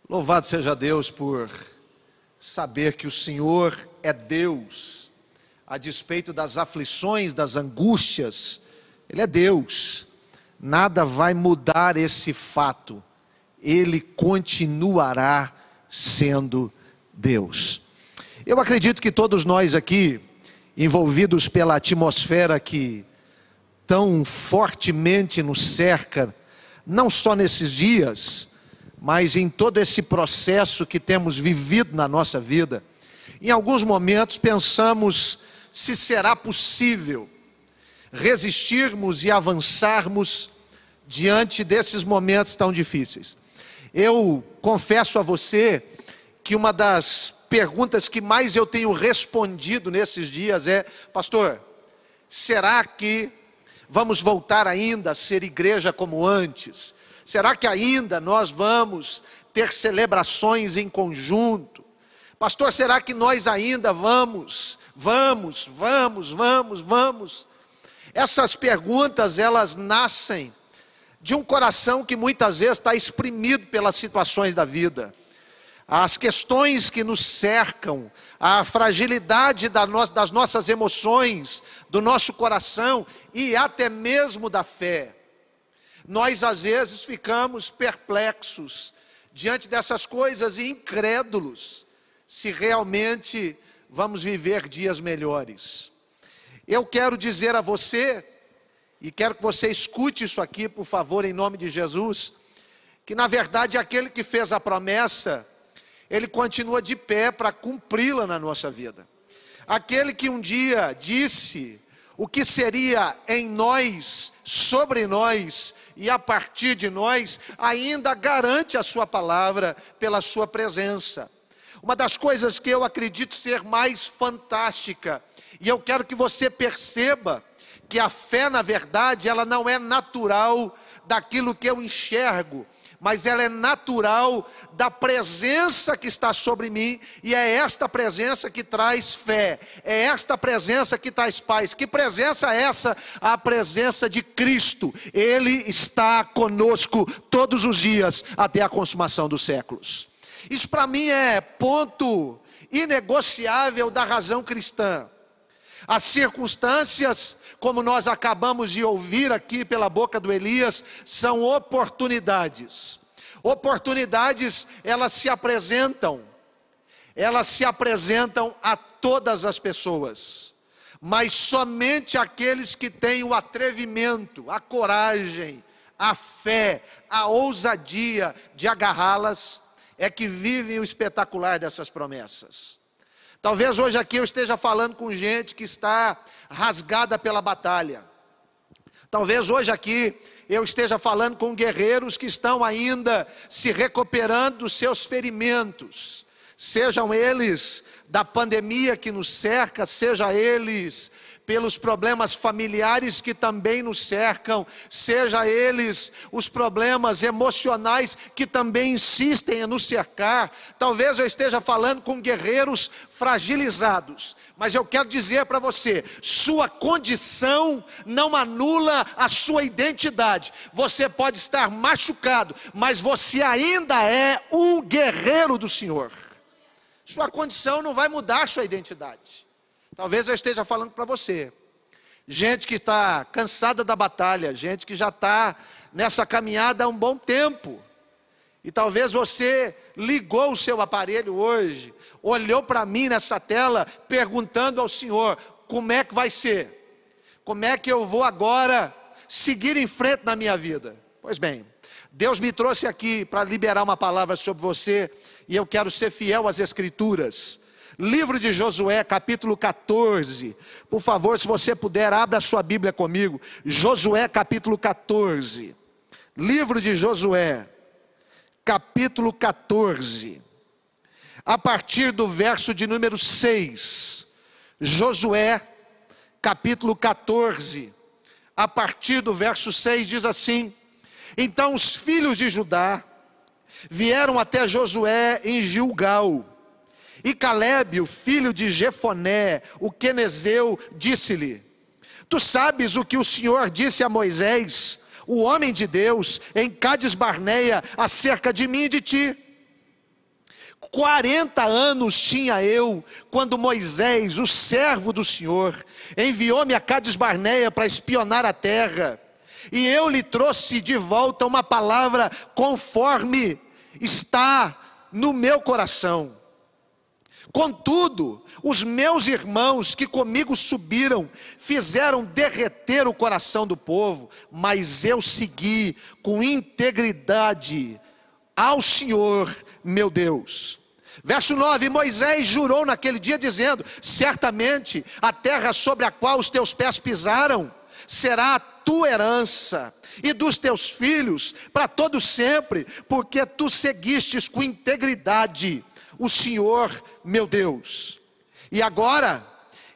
Louvado seja Deus por saber que o Senhor é Deus, a despeito das aflições, das angústias, Ele é Deus, nada vai mudar esse fato, Ele continuará sendo Deus. Eu acredito que todos nós aqui, envolvidos pela atmosfera que tão fortemente nos cerca, não só nesses dias, mas em todo esse processo que temos vivido na nossa vida, em alguns momentos pensamos se será possível resistirmos e avançarmos diante desses momentos tão difíceis. Eu confesso a você que uma das perguntas que mais eu tenho respondido nesses dias é: pastor, será que vamos voltar ainda a ser igreja como antes? Será que ainda nós vamos ter celebrações em conjunto? Pastor, será que nós ainda vamos? Essas perguntas, elas nascem de um coração que muitas vezes está exprimido pelas situações da vida. As questões que nos cercam, a fragilidade das nossas emoções, do nosso coração e até mesmo da fé. Nós às vezes ficamos perplexos diante dessas coisas e incrédulos se realmente vamos viver dias melhores. Eu quero dizer a você, e quero que você escute isso aqui, por favor, em nome de Jesus, que na verdade aquele que fez a promessa, Ele continua de pé para cumpri-la na nossa vida. Aquele que um dia disse o que seria em nós, sobre nós e a partir de nós, ainda garante a sua palavra pela sua presença. Uma das coisas que eu acredito ser mais fantástica, e eu quero que você perceba que a fé, na verdade, ela não é natural daquilo que eu enxergo, mas ela é natural da presença que está sobre mim, e é esta presença que traz fé, é esta presença que traz paz. Que presença é essa? A presença de Cristo. Ele está conosco todos os dias, até a consumação dos séculos. Isso para mim é ponto inegociável da razão cristã. As circunstâncias, como nós acabamos de ouvir aqui pela boca do Elias, são oportunidades. Oportunidades, elas se apresentam a todas as pessoas, mas somente aqueles que têm o atrevimento, a coragem, a fé, a ousadia de agarrá-las, é que vivem o espetacular dessas promessas. Talvez hoje aqui eu esteja falando com gente que está rasgada pela batalha. Talvez hoje aqui eu esteja falando com guerreiros que estão ainda se recuperando dos seus ferimentos. Sejam eles da pandemia que nos cerca, seja eles pelos problemas familiares que também nos cercam, seja eles os problemas emocionais que também insistem em nos cercar. Talvez eu esteja falando com guerreiros fragilizados, mas eu quero dizer para você, sua condição não anula a sua identidade. Você pode estar machucado, mas você ainda é um guerreiro do Senhor. Sua condição não vai mudar a sua identidade. Talvez eu esteja falando para você, gente que está cansada da batalha, gente que já está nessa caminhada há um bom tempo, e talvez você ligou o seu aparelho hoje, olhou para mim nessa tela, perguntando ao Senhor, como é que vai ser? Como é que eu vou agora seguir em frente na minha vida? Pois bem, Deus me trouxe aqui para liberar uma palavra sobre você, e eu quero ser fiel às Escrituras. Livro de Josué, capítulo 14. Por favor, se você puder, abra a sua Bíblia comigo. Josué, capítulo 14. Livro de Josué, capítulo 14. A partir do verso de número 6. Josué, capítulo 14. A partir do verso 6 diz assim: Então os filhos de Judá vieram até Josué em Gilgal. E Calebe, o filho de Jefoné, o quenezeu, disse-lhe: Tu sabes o que o Senhor disse a Moisés, o homem de Deus, em Cades Barneia, acerca de mim e de ti. 40 anos tinha eu, quando Moisés, o servo do Senhor, enviou-me a Cades Barneia para espionar a terra. E eu lhe trouxe de volta uma palavra conforme está no meu coração. Contudo, os meus irmãos que comigo subiram, fizeram derreter o coração do povo, mas eu segui com integridade ao Senhor, meu Deus. Verso 9, Moisés jurou naquele dia dizendo: certamente a terra sobre a qual os teus pés pisaram, será a tua herança, e dos teus filhos, para todo sempre, porque tu seguistes com integridade o Senhor, meu Deus. E agora,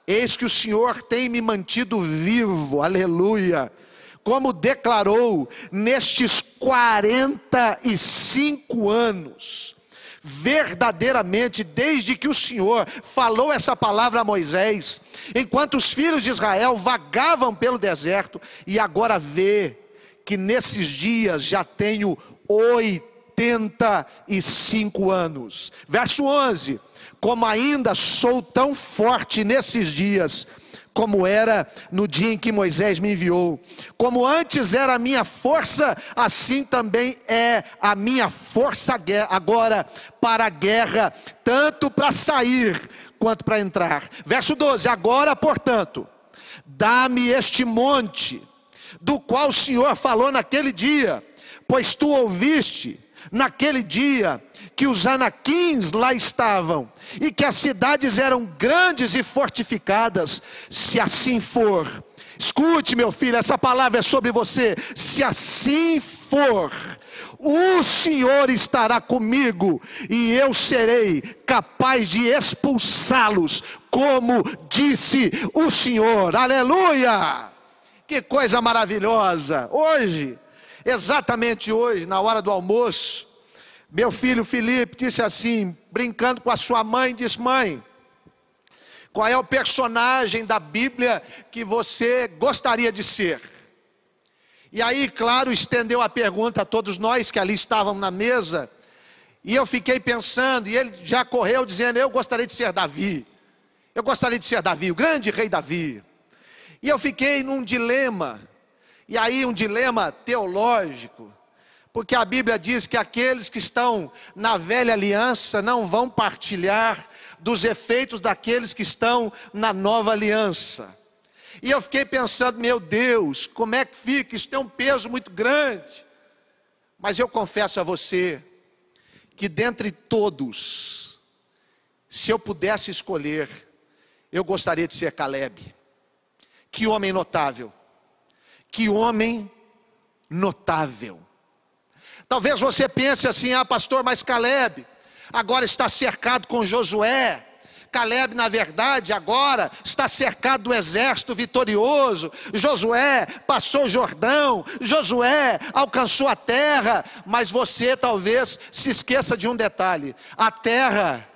eis que o Senhor tem me mantido vivo, aleluia, como declarou nestes 45 anos, verdadeiramente, desde que o Senhor falou essa palavra a Moisés, enquanto os filhos de Israel vagavam pelo deserto, e agora vê que nesses dias já tenho 85 anos. Verso 11, como ainda sou tão forte nesses dias, como era no dia em que Moisés me enviou. Como antes era a minha força, assim também é a minha força agora para a guerra, tanto para sair quanto para entrar. Verso 12, agora, portanto, dá-me este monte, do qual o Senhor falou naquele dia, pois tu ouviste naquele dia que os anaquins lá estavam, e que as cidades eram grandes e fortificadas. Se assim for, escute, meu filho, essa palavra é sobre você. Se assim for, o Senhor estará comigo, e eu serei capaz de expulsá-los, como disse o Senhor. Aleluia! Que coisa maravilhosa! Hoje, exatamente hoje, na hora do almoço, meu filho Felipe disse assim, brincando com a sua mãe, disse: mãe, qual é o personagem da Bíblia que você gostaria de ser? E aí, claro, estendeu a pergunta a todos nós que ali estavam na mesa, e eu fiquei pensando, e ele já correu dizendo: eu gostaria de ser Davi, eu gostaria de ser Davi, o grande rei Davi. E eu fiquei num dilema, e aí um dilema teológico, porque a Bíblia diz que aqueles que estão na velha aliança não vão partilhar dos efeitos daqueles que estão na nova aliança. E eu fiquei pensando: meu Deus, como é que fica? Isso tem um peso muito grande. Mas eu confesso a você, que dentre todos, se eu pudesse escolher, eu gostaria de ser Caleb. Que homem notável, que homem notável. Talvez você pense assim: ah, pastor, mas Caleb agora está cercado com Josué. Caleb, na verdade, agora está cercado do exército vitorioso. Josué passou o Jordão, Josué alcançou a terra. Mas você talvez se esqueça de um detalhe: a terra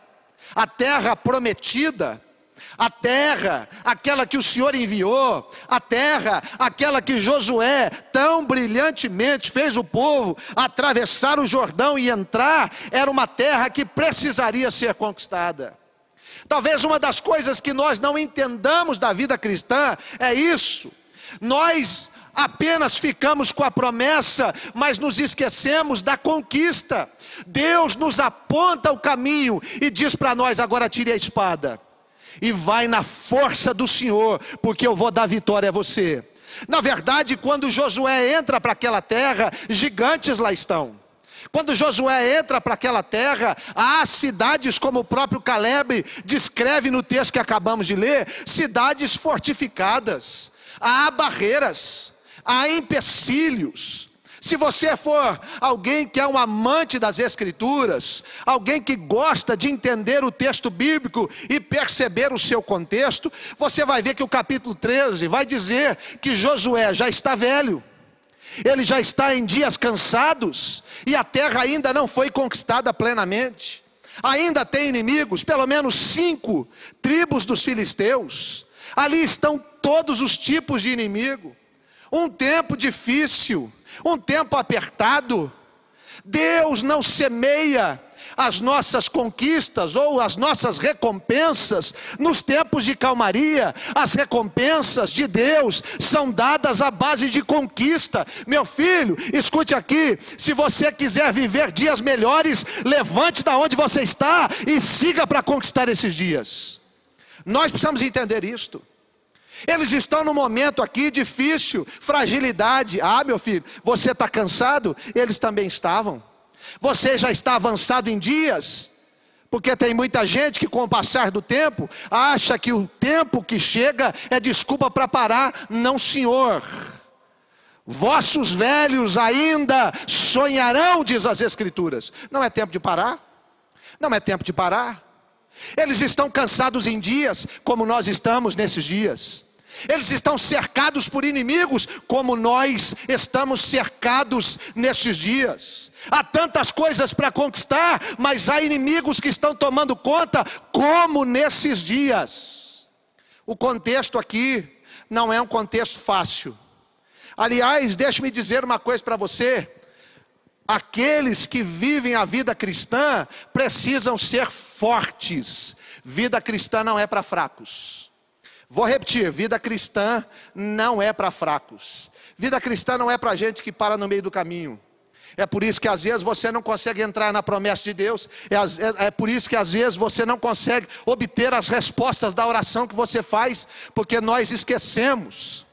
prometida, a terra, aquela que o Senhor enviou, a terra, aquela que Josué tão brilhantemente fez o povo atravessar o Jordão e entrar, era uma terra que precisaria ser conquistada. Talvez uma das coisas que nós não entendamos da vida cristã é isso: nós apenas ficamos com a promessa, mas nos esquecemos da conquista. Deus nos aponta o caminho e diz para nós: agora tire a espada e vai na força do Senhor, porque eu vou dar vitória a você. Na verdade, quando Josué entra para aquela terra, gigantes lá estão. Quando Josué entra para aquela terra, há cidades, como o próprio Caleb descreve no texto que acabamos de ler, cidades fortificadas, há barreiras, há empecilhos. Se você for alguém que é um amante das Escrituras, alguém que gosta de entender o texto bíblico e perceber o seu contexto, você vai ver que o capítulo 13 vai dizer que Josué já está velho, ele já está em dias cansados, e a terra ainda não foi conquistada plenamente. Ainda tem inimigos, pelo menos 5 tribos dos filisteus. Ali estão todos os tipos de inimigo. Um tempo difícil, um tempo apertado. Deus não semeia as nossas conquistas ou as nossas recompensas nos tempos de calmaria. As recompensas de Deus são dadas à base de conquista. Meu filho, escute aqui, se você quiser viver dias melhores, levante da onde você está e siga para conquistar esses dias. Nós precisamos entender isto. Eles estão num momento aqui difícil, fragilidade. Ah, meu filho, você está cansado? Eles também estavam. Você já está avançado em dias? Porque tem muita gente que com o passar do tempo, acha que o tempo que chega é desculpa para parar. Não, senhor. Vossos velhos ainda sonharão, diz as Escrituras. Não é tempo de parar. Não é tempo de parar. Eles estão cansados em dias, como nós estamos nesses dias. Eles estão cercados por inimigos, como nós estamos cercados nesses dias. Há tantas coisas para conquistar, mas há inimigos que estão tomando conta, como nesses dias. O contexto aqui não é um contexto fácil. Aliás, deixe-me dizer uma coisa para você. Aqueles que vivem a vida cristã precisam ser fortes. Vida cristã não é para fracos. Vou repetir, vida cristã não é para fracos. Vida cristã não é para gente que para no meio do caminho. É por isso que às vezes você não consegue entrar na promessa de Deus. É por isso que às vezes você não consegue obter as respostas da oração que você faz. Porque nós esquecemos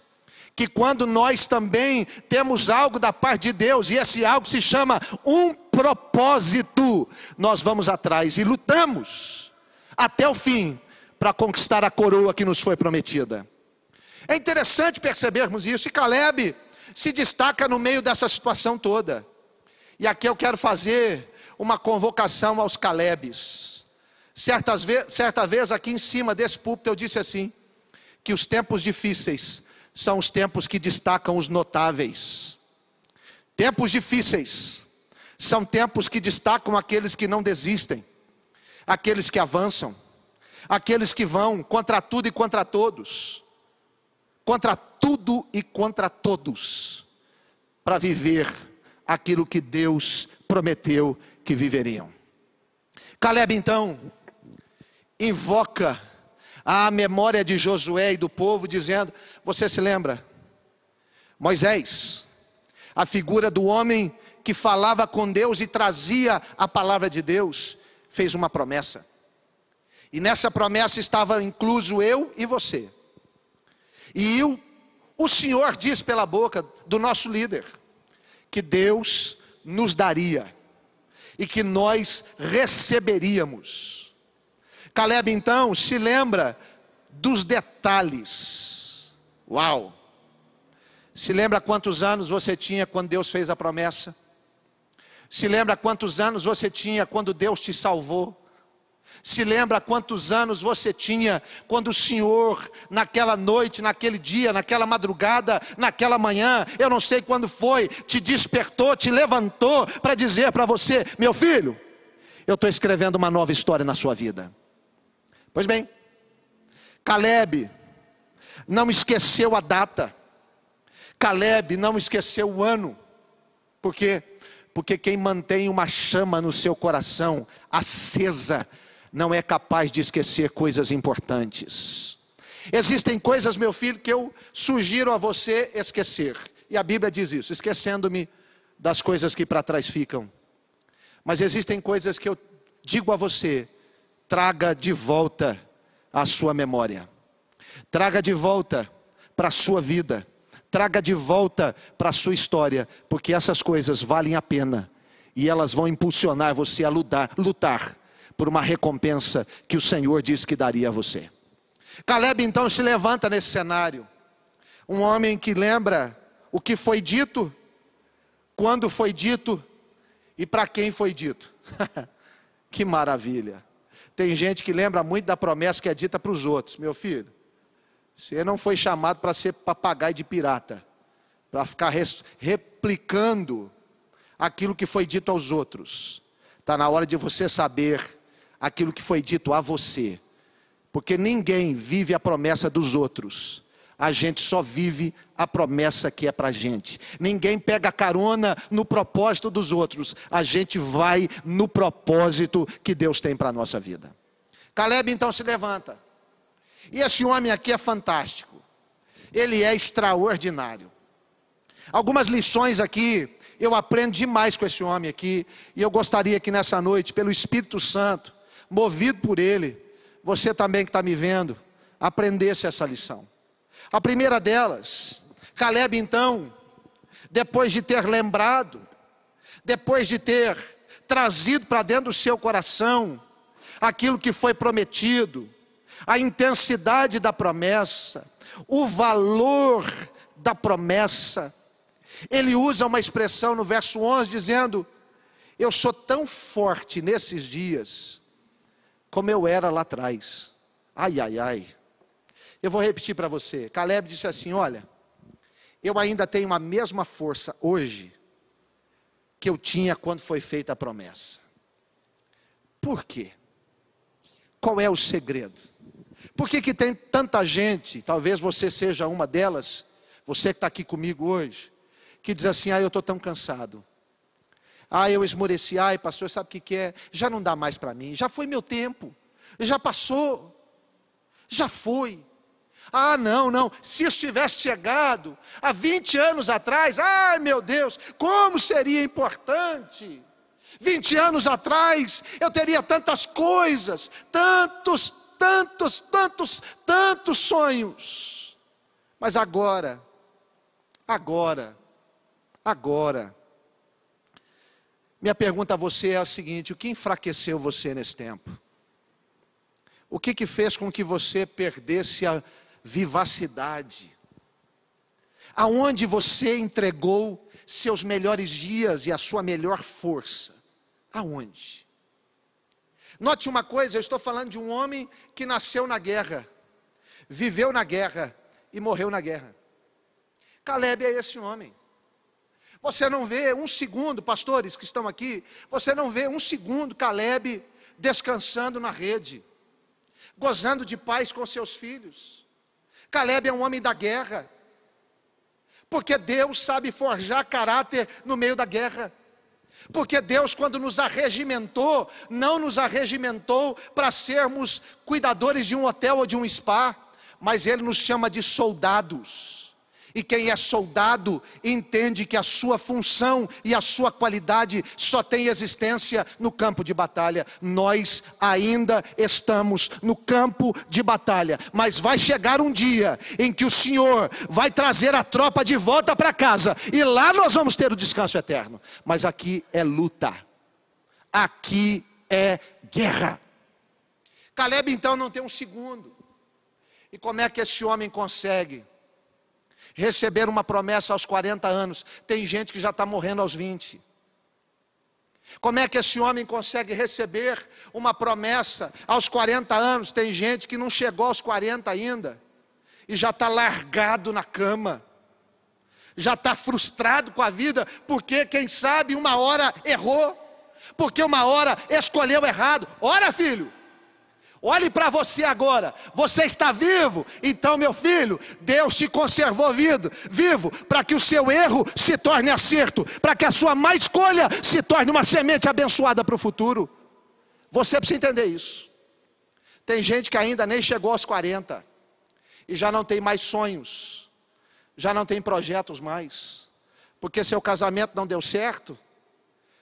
que quando nós também temos algo da parte de Deus, e esse algo se chama um propósito, nós vamos atrás e lutamos até o fim para conquistar a coroa que nos foi prometida. É interessante percebermos isso, e Caleb se destaca no meio dessa situação toda. E aqui eu quero fazer uma convocação aos Calebes. Certa vez aqui em cima desse púlpito eu disse assim, que os tempos difíceis são os tempos que destacam os notáveis. Tempos difíceis são tempos que destacam aqueles que não desistem, aqueles que avançam, aqueles que vão contra tudo e contra todos, para viver aquilo que Deus prometeu que viveriam. Caleb então invoca a memória de Josué e do povo, dizendo: você se lembra? Moisés, a figura do homem que falava com Deus e trazia a palavra de Deus, fez uma promessa. E nessa promessa estava incluso eu e você. E o Senhor diz pela boca do nosso líder, que Deus nos daria, e que nós receberíamos. Caleb então se lembra dos detalhes. Uau! Se lembra quantos anos você tinha quando Deus fez a promessa? Se lembra quantos anos você tinha quando Deus te salvou? Se lembra quantos anos você tinha quando o Senhor, naquela noite, naquele dia, naquela madrugada, naquela manhã, eu não sei quando foi, te despertou, te levantou para dizer para você: meu filho, eu estou escrevendo uma nova história na sua vida. Pois bem, Caleb não esqueceu a data, Caleb não esqueceu o ano. Por quê? Porque quem mantém uma chama no seu coração acesa não é capaz de esquecer coisas importantes. Existem coisas, meu filho, que eu sugiro a você esquecer. E a Bíblia diz isso: esquecendo-me das coisas que para trás ficam. Mas existem coisas que eu digo a você: traga de volta a sua memória. Traga de volta para a sua vida. Traga de volta para a sua história. Porque essas coisas valem a pena. E elas vão impulsionar você a lutar por uma recompensa que o Senhor disse que daria a você. Caleb então se levanta nesse cenário. Um homem que lembra o que foi dito, quando foi dito e para quem foi dito. Que maravilha. Tem gente que lembra muito da promessa que é dita para os outros. Meu filho, você não foi chamado para ser papagaio de pirata, para ficar replicando aquilo que foi dito aos outros. Está na hora de você saber aquilo que foi dito a você. Porque ninguém vive a promessa dos outros A gente só vive a promessa que é para a gente. Ninguém pega carona no propósito dos outros. A gente vai no propósito que Deus tem para a nossa vida. Caleb então se levanta. E esse homem aqui é fantástico. Ele é extraordinário. Algumas lições aqui, eu aprendo demais com esse homem aqui. E eu gostaria que nessa noite, pelo Espírito Santo, movido por Ele, você também que está me vendo, aprendesse essa lição. A primeira delas, Caleb então, depois de ter lembrado, depois de ter trazido para dentro do seu coração aquilo que foi prometido, a intensidade da promessa, o valor da promessa, ele usa uma expressão no verso 11 dizendo: eu sou tão forte nesses dias como eu era lá atrás. Ai, ai, ai. Eu vou repetir para você. Caleb disse assim: olha, eu ainda tenho a mesma força hoje que eu tinha quando foi feita a promessa. Por quê? Qual é o segredo? Por que tem tanta gente, talvez você seja uma delas, você que está aqui comigo hoje, que diz assim: eu estou tão cansado. Eu esmoreci. Pastor, sabe o que é? Já não dá mais para mim, já foi meu tempo, já passou, já foi. Não, se eu tivesse chegado há 20 anos atrás, meu Deus, como seria importante. 20 anos atrás, eu teria tantas coisas, tantos sonhos. Mas agora, minha pergunta a você é a seguinte: o que enfraqueceu você nesse tempo? O que fez com que você perdesse a vivacidade? Aonde você entregou seus melhores dias e a sua melhor força? Aonde? Note uma coisa, eu estou falando de um homem que nasceu na guerra, viveu na guerra e morreu na guerra. Caleb é esse homem. Você não vê um segundo, pastores que estão aqui, você não vê um segundo Caleb descansando na rede, gozando de paz com seus filhos. Caleb é um homem da guerra, porque Deus sabe forjar caráter no meio da guerra. Porque Deus, quando nos arregimentou, não nos arregimentou para sermos cuidadores de um hotel ou de um spa, mas Ele nos chama de soldados. E quem é soldado entende que a sua função e a sua qualidade só tem existência no campo de batalha. Nós ainda estamos no campo de batalha, mas vai chegar um dia em que o Senhor vai trazer a tropa de volta para casa, e lá nós vamos ter o descanso eterno. Mas aqui é luta, aqui é guerra. Caleb então não tem um segundo. E como é que esse homem consegue receber uma promessa aos 40 anos? Tem gente que já está morrendo aos 20. Como é que esse homem consegue receber uma promessa aos 40 anos? Tem gente que não chegou aos 40 ainda, e já está largado na cama, já está frustrado com a vida, porque quem sabe uma hora errou, porque uma hora escolheu errado. Ora, filho, olhe para você agora, você está vivo, então meu filho, Deus te conservou vivo, para que o seu erro se torne acerto, para que a sua má escolha se torne uma semente abençoada para o futuro. Você precisa entender isso. Tem gente que ainda nem chegou aos 40, e já não tem mais sonhos, já não tem projetos mais, porque seu casamento não deu certo,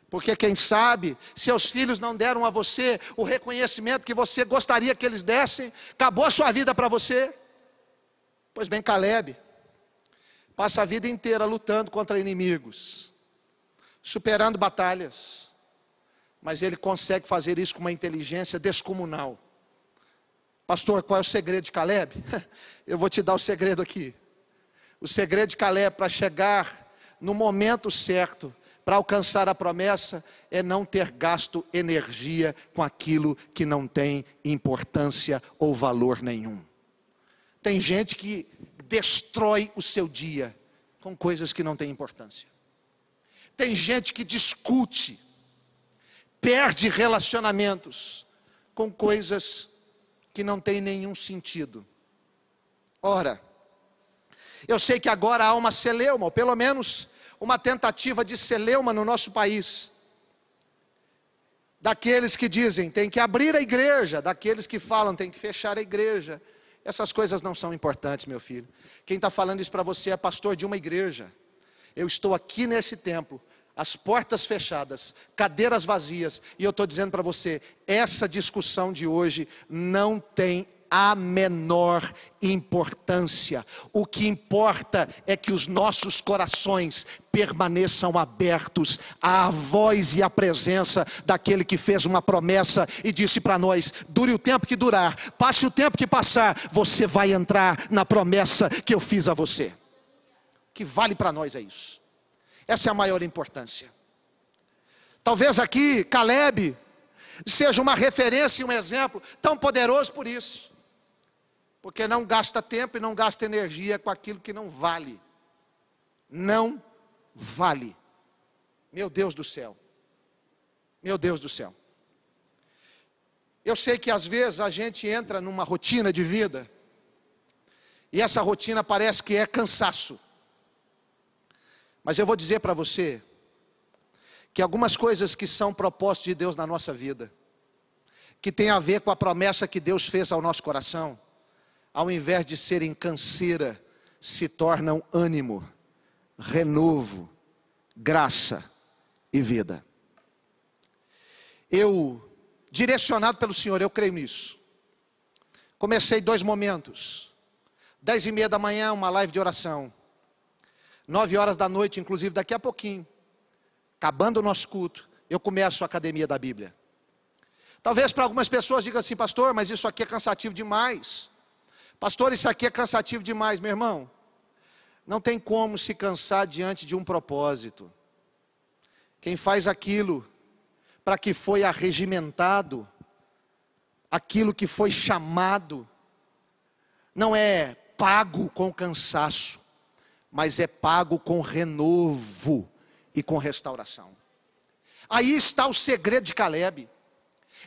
porque quem sabe, seus filhos não deram a você o reconhecimento que você gostaria que eles dessem, acabou a sua vida para você. Pois bem, Caleb passa a vida inteira lutando contra inimigos, superando batalhas, mas ele consegue fazer isso com uma inteligência descomunal. Pastor, qual é o segredo de Caleb? Eu vou te dar o segredo aqui. O segredo de Caleb para chegar no momento certo, para alcançar a promessa, é não ter gasto energia com aquilo que não tem importância ou valor nenhum. Tem gente que destrói o seu dia com coisas que não têm importância. Tem gente que discute, perde relacionamentos com coisas que não têm nenhum sentido. Ora, Eu sei que agora há uma celeuma, ou pelo menos uma tentativa de celeuma no nosso país. Daqueles que dizem, tem que abrir a igreja, daqueles que falam, tem que fechar a igreja. Essas coisas não são importantes, meu filho. Quem está falando isso para você é pastor de uma igreja. Eu estou aqui nesse templo, as portas fechadas, cadeiras vazias, e eu estou dizendo para você, essa discussão de hoje não tem a menor importância. O que importa é que os nossos corações permaneçam abertos à voz e à presença daquele que fez uma promessa e disse para nós: dure o tempo que durar, passe o tempo que passar, você vai entrar na promessa que eu fiz a você. O que vale para nós é isso. Essa é a maior importância. Talvez aqui Caleb seja uma referência e um exemplo tão poderoso por isso. Porque não gasta tempo e não gasta energia com aquilo que não vale. Não vale. Meu Deus do céu. Meu Deus do céu. Eu sei que às vezes a gente entra numa rotina de vida, e essa rotina parece que é cansaço. Mas eu vou dizer para você, que algumas coisas que são propósitos de Deus na nossa vida, que tem a ver com a promessa que Deus fez ao nosso coração, ao invés de serem canseira, se tornam ânimo, renovo, graça e vida. Eu, direcionado pelo Senhor, eu creio nisso. Comecei 2 momentos. 10h30 da manhã, uma live de oração. 9 horas da noite, inclusive daqui a pouquinho, acabando o nosso culto, eu começo a academia da Bíblia. Talvez para algumas pessoas digam assim: pastor, mas isso aqui é cansativo demais. Pastor, isso aqui é cansativo demais. Meu irmão, não tem como se cansar diante de um propósito. Quem faz aquilo para que foi arregimentado, aquilo que foi chamado, não é pago com cansaço, mas é pago com renovo e com restauração. Aí está o segredo de Caleb.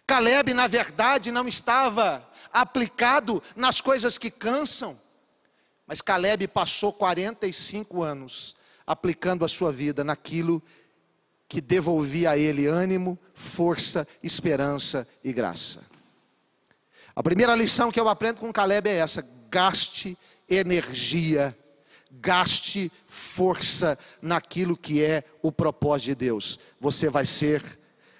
Caleb, na verdade, não estava aplicado nas coisas que cansam, mas Caleb passou 45 anos aplicando a sua vida naquilo que devolvia a ele ânimo, força, esperança e graça. A primeira lição que eu aprendo com Caleb é essa: gaste energia, gaste força naquilo que é o propósito de Deus. Você vai ser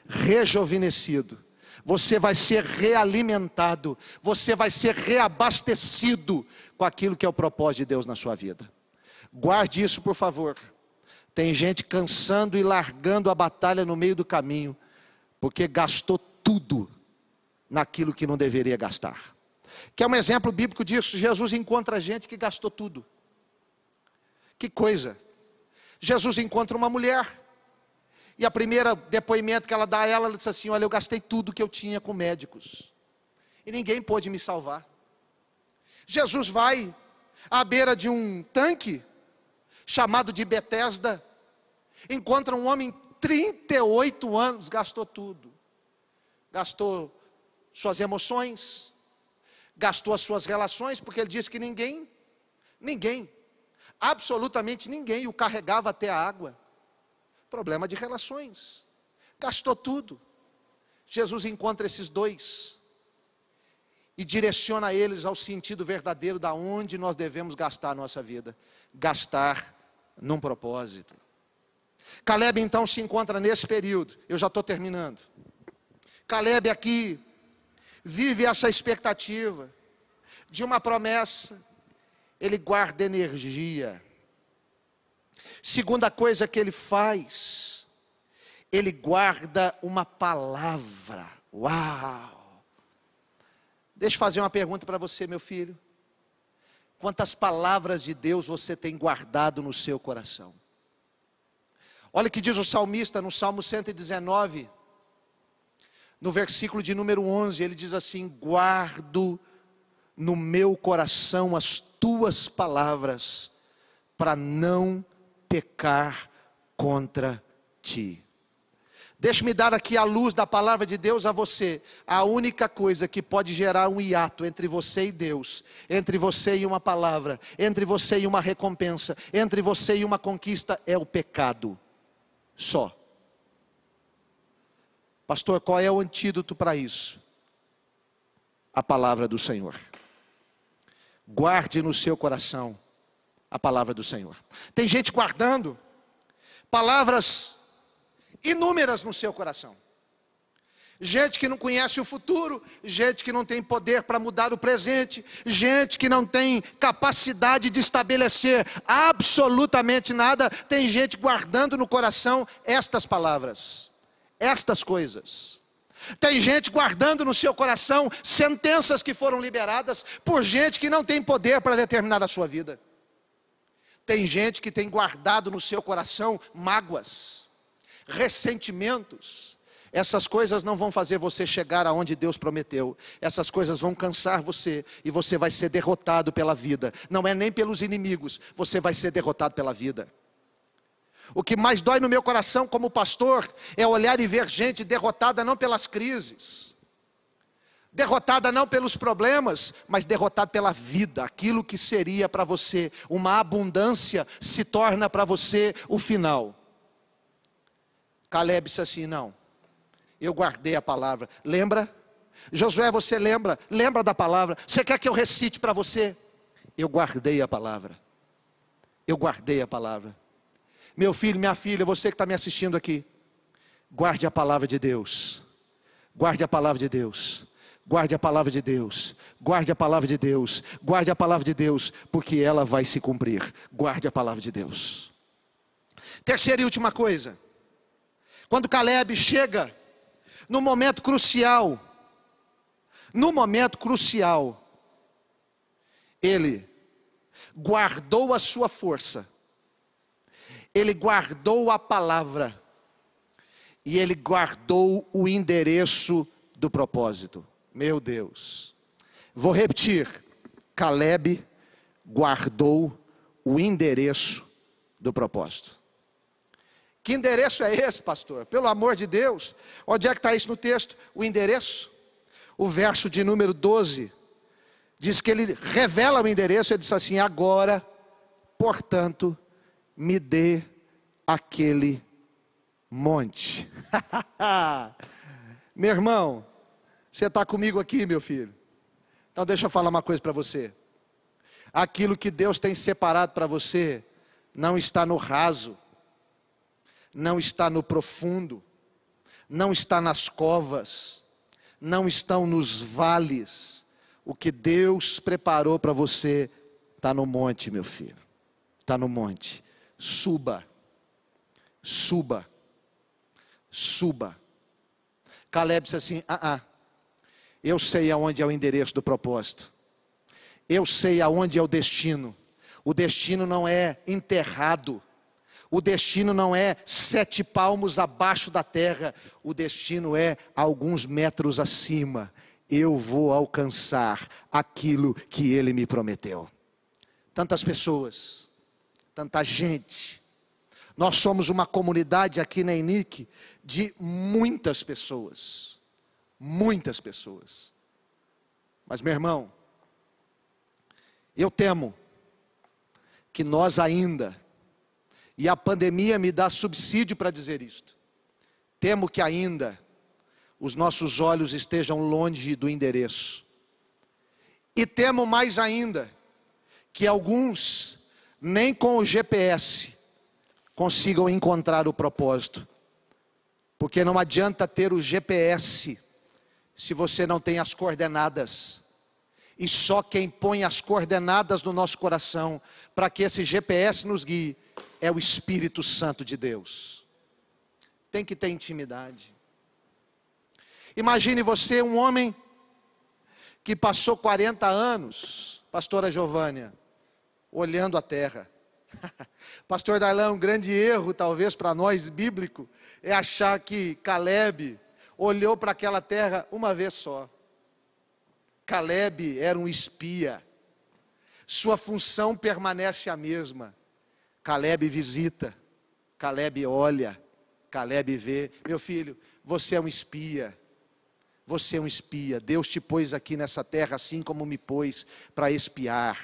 rejuvenescido, você vai ser realimentado, você vai ser reabastecido com aquilo que é o propósito de Deus na sua vida. Guarde isso, por favor. Tem gente cansando e largando a batalha no meio do caminho, porque gastou tudo naquilo que não deveria gastar. Que é um exemplo bíblico disso. Jesus encontra gente que gastou tudo. Que coisa! Jesus encontra uma mulher, e a primeira depoimento que ela dá a ela, ela diz assim: olha, eu gastei tudo que eu tinha com médicos, e ninguém pôde me salvar. Jesus vai à beira de um tanque, chamado de Betesda, encontra um homem, 38 anos, gastou tudo. Gastou suas emoções, gastou as suas relações, porque ele disse que ninguém, absolutamente ninguém o carregava até a água. Problema de relações, gastou tudo. Jesus encontra esses dois e direciona eles ao sentido verdadeiro da onde nós devemos gastar a nossa vida. Gastar num propósito. Caleb então se encontra nesse período. Eu já estou terminando. Caleb aqui vive essa expectativa de uma promessa. Ele guarda energia. Segunda coisa que ele faz, ele guarda uma palavra. Uau! Deixa eu fazer uma pergunta para você, meu filho. Quantas palavras de Deus você tem guardado no seu coração? Olha o que diz o salmista no Salmo 119, no versículo de número 11, ele diz assim: guardo no meu coração as tuas palavras, para não pecar contra ti. Deixe-me dar aqui a luz da palavra de Deus a você. A única coisa que pode gerar um hiato entre você e Deus, entre você e uma palavra, entre você e uma recompensa, entre você e uma conquista, é o pecado. Só. Pastor, qual é o antídoto para isso? A palavra do Senhor. Guarde no seu coração a palavra do Senhor. Tem gente guardando palavras inúmeras no seu coração. Gente que não conhece o futuro, gente que não tem poder para mudar o presente, gente que não tem capacidade de estabelecer absolutamente nada. Tem gente guardando no coração estas palavras, estas coisas. Tem gente guardando no seu coração sentenças que foram liberadas por gente que não tem poder para determinar a sua vida. Tem gente que tem guardado no seu coração mágoas, ressentimentos. Essas coisas não vão fazer você chegar aonde Deus prometeu. Essas coisas vão cansar você e você vai ser derrotado pela vida. Não é nem pelos inimigos, você vai ser derrotado pela vida. O que mais dói no meu coração como pastor é olhar e ver gente derrotada não pelas crises, derrotada não pelos problemas, mas derrotada pela vida. Aquilo que seria para você uma abundância se torna para você o final. Caleb disse assim: não, eu guardei a palavra. Lembra? Josué, você lembra? Lembra da palavra? Você quer que eu recite para você? Eu guardei a palavra. Eu guardei a palavra. Meu filho, minha filha, você que está me assistindo aqui, guarde a palavra de Deus. Guarde a palavra de Deus. Guarde a palavra de Deus. Guarde a palavra de Deus. Guarde a palavra de Deus, porque ela vai se cumprir. Guarde a palavra de Deus. Terceira e última coisa. Quando Caleb chega no momento crucial, ele guardou a sua força, ele guardou a palavra, e ele guardou o endereço do propósito. Meu Deus, vou repetir: Caleb guardou o endereço do propósito. Que endereço é esse, pastor? Pelo amor de Deus, onde é que está isso no texto? O endereço? O verso de número 12, diz que ele revela o endereço. Ele diz assim: agora, portanto, me dê aquele monte. Meu irmão, você está comigo aqui, meu filho? Então deixa eu falar uma coisa para você. Aquilo que Deus tem separado para você, não está no raso, não está no profundo, não está nas covas, não estão nos vales. O que Deus preparou para você está no monte, meu filho. Está no monte. Suba, suba, suba. Caleb disse assim: eu sei aonde é o endereço do propósito. Eu sei aonde é o destino. O destino não é enterrado. O destino não é 7 palmos abaixo da terra. O destino é alguns metros acima. Eu vou alcançar aquilo que Ele me prometeu. Tantas pessoas, tanta gente. Nós somos uma comunidade aqui na ENIC de muitas pessoas. Muitas pessoas. Mas, meu irmão, eu temo que nós ainda, e a pandemia me dá subsídio para dizer isto, temo que ainda os nossos olhos estejam longe do endereço. E temo mais ainda que alguns, nem com o GPS, consigam encontrar o propósito. Porque não adianta ter o GPS se você não tem as coordenadas. E só quem põe as coordenadas no nosso coração para que esse GPS nos guie é o Espírito Santo de Deus. Tem que ter intimidade. Imagine você, um homem que passou 40 anos, pastora Giovânia, olhando a terra. Pastor Darlan, um grande erro talvez para nós bíblico é achar que Caleb olhou para aquela terra uma vez só. Caleb era um espia. Sua função permanece a mesma. Caleb visita, Caleb olha, Calebe vê, meu filho, você é um espia. Você é um espia. Deus te pôs aqui nessa terra assim como me pôs para espiar.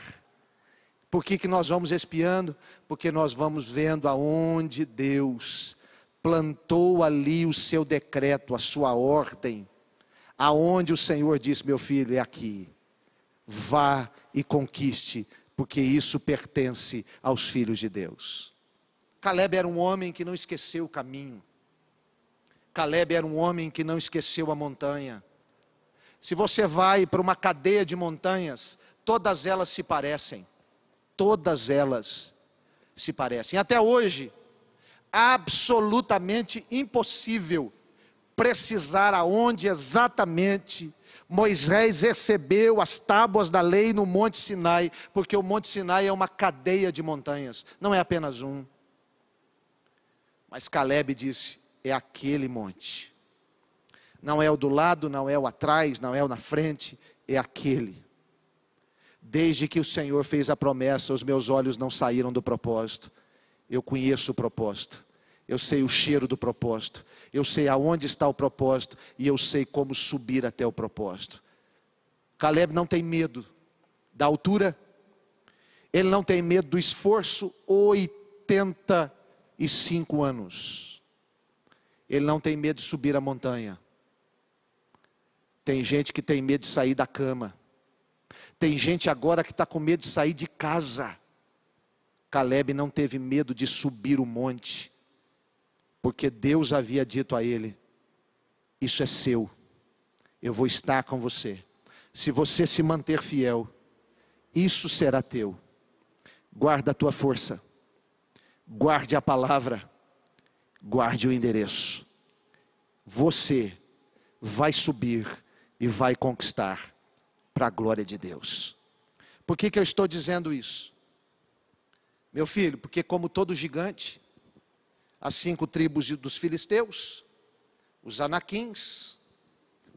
Por que nós vamos espiando? Porque nós vamos vendo aonde Deus plantou ali o seu decreto, a sua ordem. Aonde o Senhor disse, meu filho, é aqui. Vá e conquiste, porque isso pertence aos filhos de Deus. Calebe era um homem que não esqueceu o caminho. Calebe era um homem que não esqueceu a montanha. Se você vai para uma cadeia de montanhas, todas elas se parecem. Todas elas se parecem. Até hoje, absolutamente impossível precisar aonde exatamente Moisés recebeu as tábuas da lei no Monte Sinai, porque o Monte Sinai é uma cadeia de montanhas, não é apenas um. Mas Calebe disse, é aquele monte. Não é o do lado, não é o atrás, não é o na frente, é aquele. Desde que o Senhor fez a promessa, os meus olhos não saíram do propósito. Eu conheço o propósito. Eu sei o cheiro do propósito. Eu sei aonde está o propósito. E eu sei como subir até o propósito. Calebe não tem medo da altura. Ele não tem medo do esforço. 85 anos. Ele não tem medo de subir a montanha. Tem gente que tem medo de sair da cama. Tem gente agora que está com medo de sair de casa. Calebe não teve medo de subir o monte, porque Deus havia dito a ele, isso é seu, eu vou estar com você. Se você se manter fiel, isso será teu. Guarda a tua força, guarde a palavra, guarde o endereço. Você vai subir e vai conquistar para a glória de Deus. Por que eu estou dizendo isso? Meu filho, porque como todo gigante, as 5 tribos dos filisteus, os anaquins,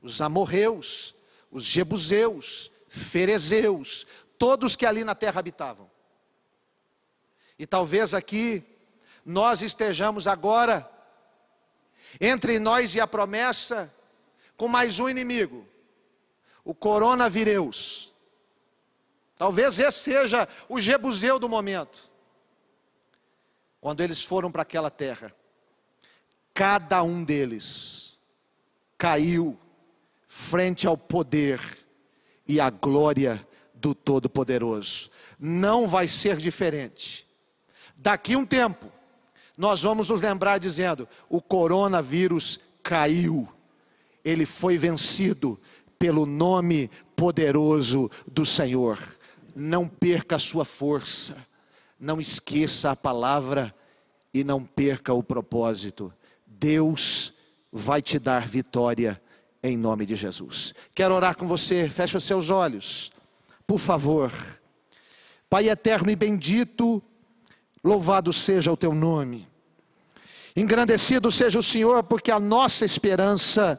os amorreus, os jebuseus, ferezeus, todos que ali na terra habitavam. E talvez aqui nós estejamos agora entre nós e a promessa com mais um inimigo, o coronavírus. Talvez esse seja o jebuseu do momento. Quando eles foram para aquela terra, cada um deles caiu frente ao poder e à glória do Todo-Poderoso. Não vai ser diferente. Daqui um tempo, nós vamos nos lembrar dizendo, o coronavírus caiu. Ele foi vencido pelo nome poderoso do Senhor. Não perca a sua força. Não esqueça a palavra e não perca o propósito. Deus vai te dar vitória em nome de Jesus. Quero orar com você, feche os seus olhos, por favor. Pai eterno e bendito, louvado seja o teu nome. Engrandecido seja o Senhor, porque a nossa esperança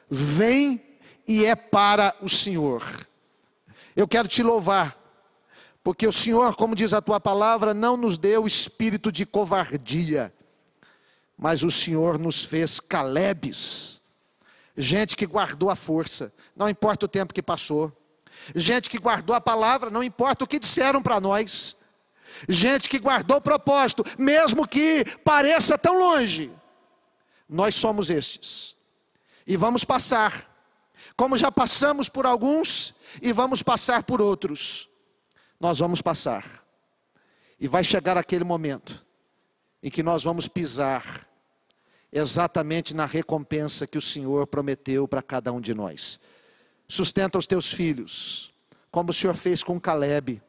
vem e é para o Senhor. Eu quero te louvar. Porque o Senhor, como diz a tua palavra, não nos deu espírito de covardia, mas o Senhor nos fez Calebes, gente que guardou a força, não importa o tempo que passou, gente que guardou a palavra, não importa o que disseram para nós, gente que guardou o propósito, mesmo que pareça tão longe. Nós somos estes, e vamos passar, como já passamos por alguns, e vamos passar por outros. Nós vamos passar, e vai chegar aquele momento, em que nós vamos pisar, exatamente na recompensa que o Senhor prometeu para cada um de nós. Sustenta os teus filhos, como o Senhor fez com Calebe.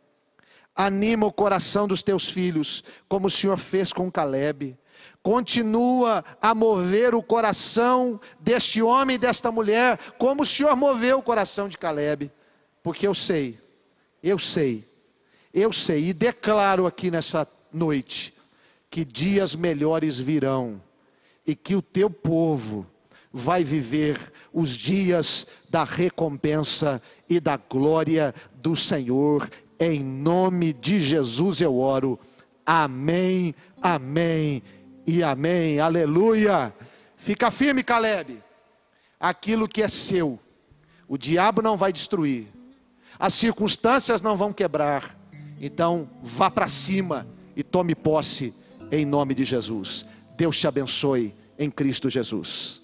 Anima o coração dos teus filhos, como o Senhor fez com Calebe. Continua a mover o coração deste homem e desta mulher, como o Senhor moveu o coração de Calebe. Porque eu sei, e declaro aqui nessa noite, que dias melhores virão, e que o teu povo vai viver os dias da recompensa e da glória do Senhor. Em nome de Jesus eu oro, amém, amém e amém. Aleluia. Fica firme, Caleb. Aquilo que é seu, o diabo não vai destruir, as circunstâncias não vão quebrar. Então vá para cima e tome posse em nome de Jesus. Deus te abençoe em Cristo Jesus.